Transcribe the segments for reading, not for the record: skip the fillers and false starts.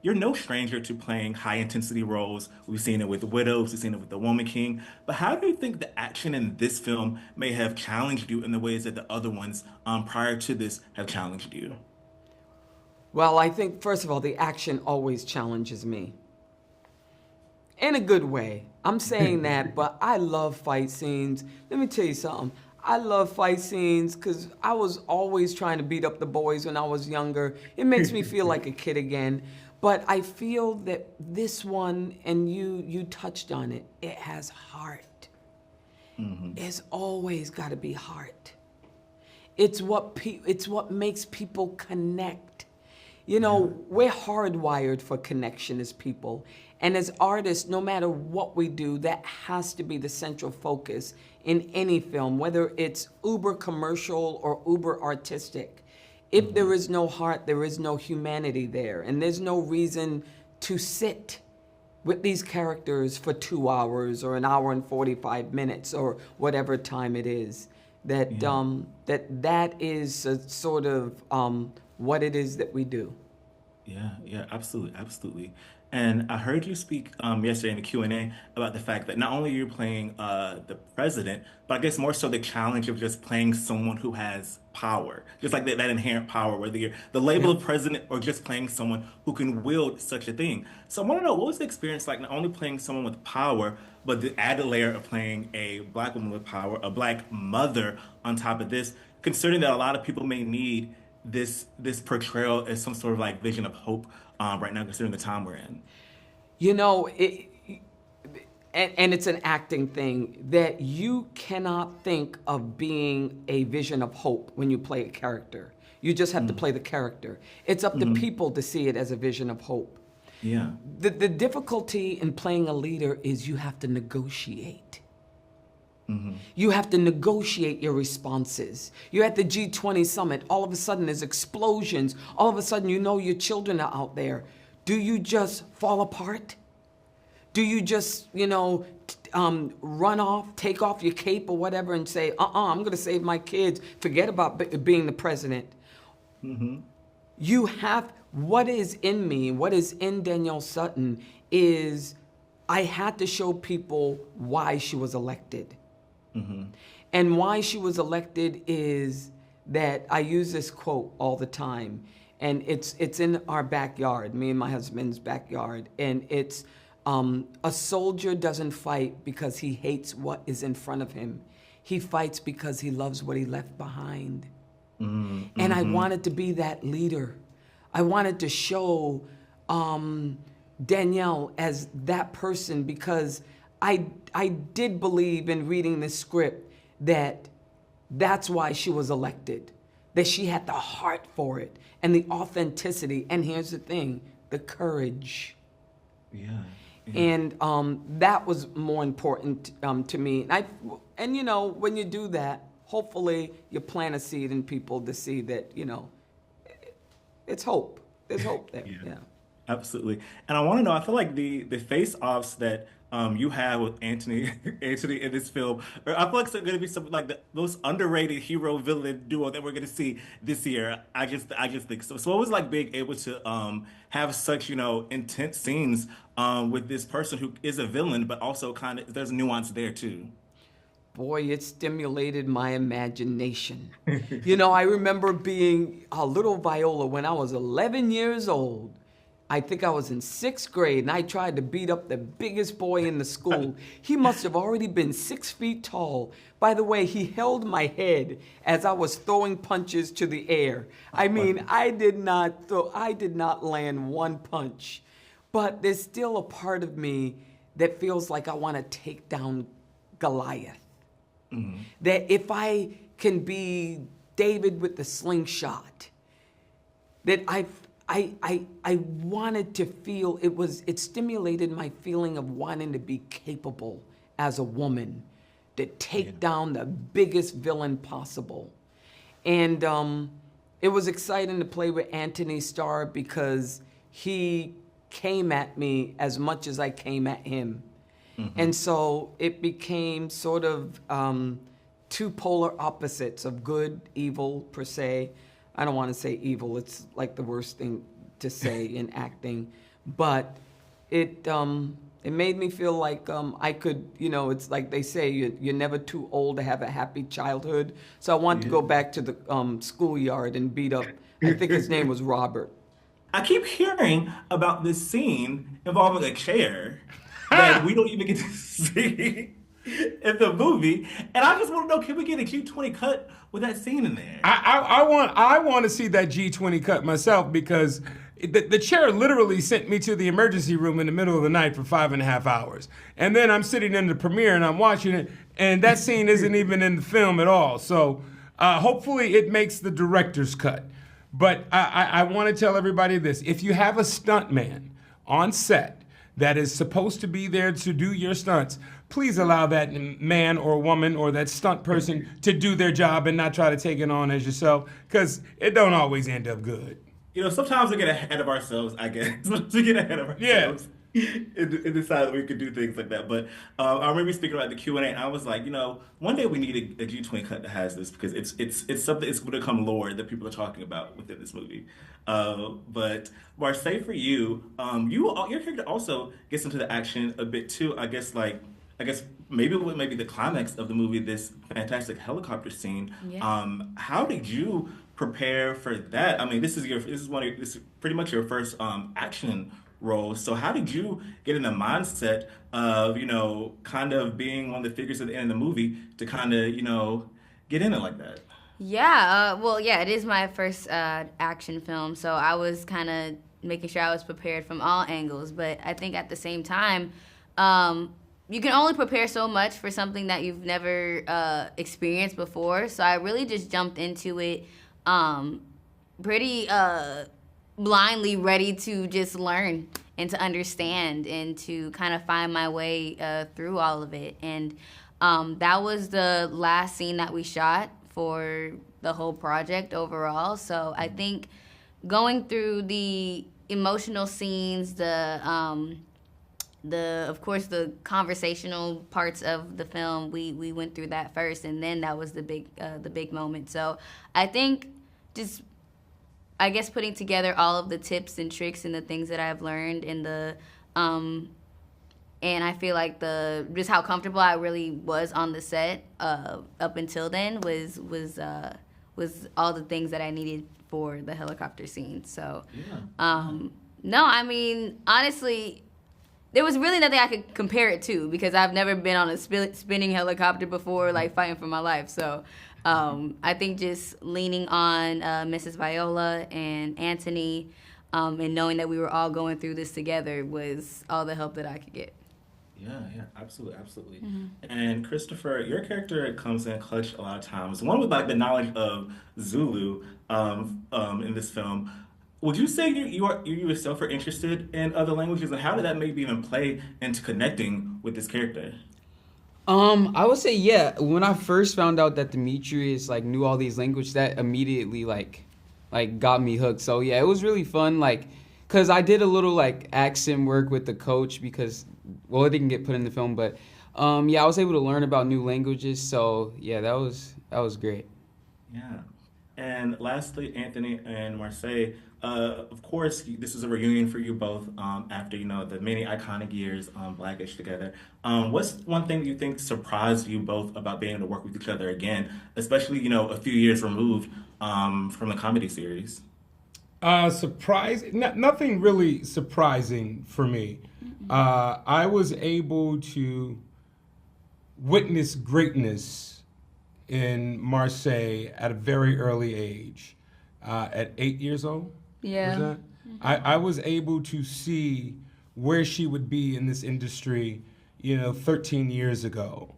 you're no stranger to playing high intensity roles. We've seen it with Widows, we've seen it with The Woman King. But how do you think the action in this film may have challenged you in the ways that the other ones prior to this have challenged you? Well, I think, first of all, the action always challenges me in a good way. I'm saying that, but I love fight scenes. Let me tell you something. I love fight scenes because I was always trying to beat up the boys when I was younger. It makes me feel like a kid again. But I feel that this one, and you touched on it, it has heart. It's always got to be heart. It's what makes people connect. You know, we're hardwired for connection as people. And as artists, no matter what we do, that has to be the central focus in any film, whether it's uber commercial or uber artistic. If there is no heart, there is no humanity there. And there's no reason to sit with these characters for 2 hours or an hour and 45 minutes or whatever time it is. That Yeah. that is a sort of what it is that we do. Yeah, yeah, absolutely, absolutely. And I heard you speak yesterday in the Q&A about the fact that not only you're playing the president, but I guess more so the challenge of just playing someone who has power, just like that inherent power, whether you're the label Yep. of president or just playing someone who can wield such a thing. So I want to know, what was the experience like not only playing someone with power, but the added layer of playing a black woman with power, a black mother on top of this, considering that a lot of people may need this portrayal as some sort of like vision of hope right now, considering the time we're in. You know, and it's an acting thing that you cannot think of being a vision of hope when you play a character. You just have to play the character. It's up to Hmm. people to see it as a vision of hope. Yeah. The difficulty in playing a leader is you have to negotiate. You have to negotiate your responses. You're at the G20 summit. All of a sudden, there's explosions. All of a sudden, you know your children are out there. Do you just fall apart? Do you just, run off, take off your cape or whatever and say, I'm going to save my kids. Forget about being the president. You have, what is in me, what is in Danielle Sutton is I had to show people why she was elected. And why she was elected is that I use this quote all the time, and it's in our backyard, me and my husband's backyard, and it's a soldier doesn't fight because he hates what is in front of him. He fights because he loves what he left behind. And I wanted to be that leader. I wanted to show Danielle as that person because I did believe in reading this script that that's why she was elected, that she had the heart for it and the authenticity. And here's the thing, the courage. Yeah. Yeah. And that was more important to me. And when you do that, hopefully you plant a seed in people to see that, it's hope. There's hope there. Yeah. Yeah. Absolutely. And I want to know, I feel like the face-offs that you have with Anthony Anthony in this film, or I feel like it's going to be something like the most underrated hero villain duo that we're going to see this year. I just think so. So it was like being able to have such, intense scenes with this person who is a villain, but also kind of there's nuance there too. Boy, it stimulated my imagination. I remember being a little Viola when I was 11 years old. I think I was in 6th grade, and I tried to beat up the biggest boy in the school. He must have already been 6 feet tall. By the way, he held my head as I was throwing punches to the air. I mean, I did not land one punch. But there's still a part of me that feels like I want to take down Goliath. That if I can be David with the slingshot, that I wanted to feel it stimulated my feeling of wanting to be capable as a woman to take down the biggest villain possible. And it was exciting to play with Anthony Starr because he came at me as much as I came at him. And so it became sort of two polar opposites of good, evil, per se. I don't want to say evil, it's like the worst thing to say in acting. but it made me feel like I could, it's like they say, you're never too old to have a happy childhood. So I wanted to go back to the schoolyard and beat up, I think his name was Robert. I keep hearing about this scene involving a chair that we don't even get to see in the movie. And I just want to know, can we get a G20 cut with that scene in there? I want to see that G20 cut myself because the chair literally sent me to the emergency room in the middle of the night for 5.5 hours. And then I'm sitting in the premiere and I'm watching it, and that scene isn't even in the film at all. So hopefully it makes the director's cut. But I want to tell everybody this. If you have a stuntman on set that is supposed to be there to do your stunts, please allow that man or woman or that stunt person to do their job and not try to take it on as yourself, because it don't always end up good. Sometimes we get ahead of ourselves, I guess. Sometimes we get ahead of Yeah. ourselves and decide that we could do things like that. But I remember speaking about the Q&A, and I was like, one day we need a G20 cut that has this because it's something it's going to become lore that people are talking about within this movie. But Marsai, for you, your character also gets into the action a bit too. I guess maybe the climax of the movie, this fantastic helicopter scene. Yeah. How did you prepare for that? I mean, this is pretty much your first action role. So how did you get in the mindset of kind of being one of the figures at the end of the movie to kind of get in it like that? Yeah, well, yeah, it is my first action film, so I was kind of making sure I was prepared from all angles. But I think at the same time, you can only prepare so much for something that you've never experienced before. So I really just jumped into it pretty blindly, ready to just learn and to understand and to kind of find my way through all of it. And that was the last scene that we shot for the whole project overall. So I think going through the emotional scenes, of course the conversational parts of the film, we went through that first, and then that was the big moment. So I think just, I guess, putting together all of the tips and tricks and the things that I've learned and I feel like just how comfortable I really was on the set up until then was all the things that I needed for the helicopter scene. So, no, I mean, honestly, there was really nothing I could compare it to because I've never been on a spinning helicopter before, like fighting for my life. So I think just leaning on Mrs. Viola and Anthony and knowing that we were all going through this together was all the help that I could get. Yeah, absolutely. And Christopher, your character comes in clutch a lot of times. One with like the knowledge of Zulu in this film. Would you say you yourself are interested in other languages, and how did that maybe even play into connecting with this character? I would say yeah. When I first found out that Demetrius knew all these languages, that immediately got me hooked. So yeah, it was really fun. Cause I did a little accent work with the coach because it didn't get put in the film, but yeah, I was able to learn about new languages. So yeah, that was great. Yeah. And lastly, Anthony and Marsai, of course, this is a reunion for you both after, the many iconic years Blackish together. What's one thing you think surprised you both about being able to work with each other again, especially, a few years removed from the comedy series? Nothing really surprising for me. I was able to witness greatness in Marsai at a very early age, at 8 years old. Yeah. Was that? I was able to see where she would be in this industry, 13 years ago.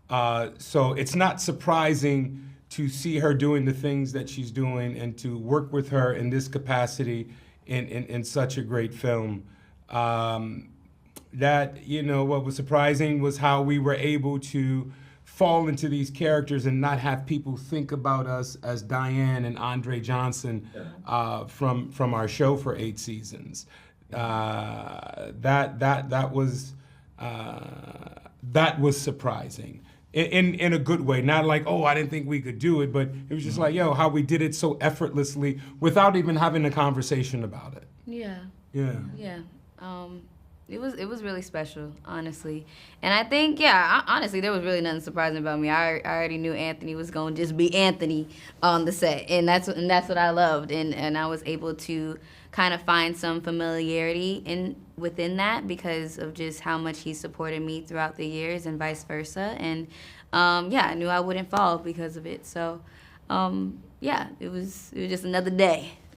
So it's not surprising to see her doing the things that she's doing and to work with her in this capacity in such a great film. What was surprising was how we were able to fall into these characters and not have people think about us as Diane and Andre Johnson from our show for 8 seasons. That was surprising in a good way. Not like, I didn't think we could do it, but it was just how we did it so effortlessly without even having a conversation about it. Yeah. Yeah. Yeah. It was really special, honestly. And I think, yeah, honestly, there was really nothing surprising about me. I already knew Anthony was going to just be Anthony on the set, and that's what I loved. And I was able to kind of find some familiarity within that because of just how much he supported me throughout the years and vice versa. And yeah, I knew I wouldn't fall because of it. So yeah, it was just another day.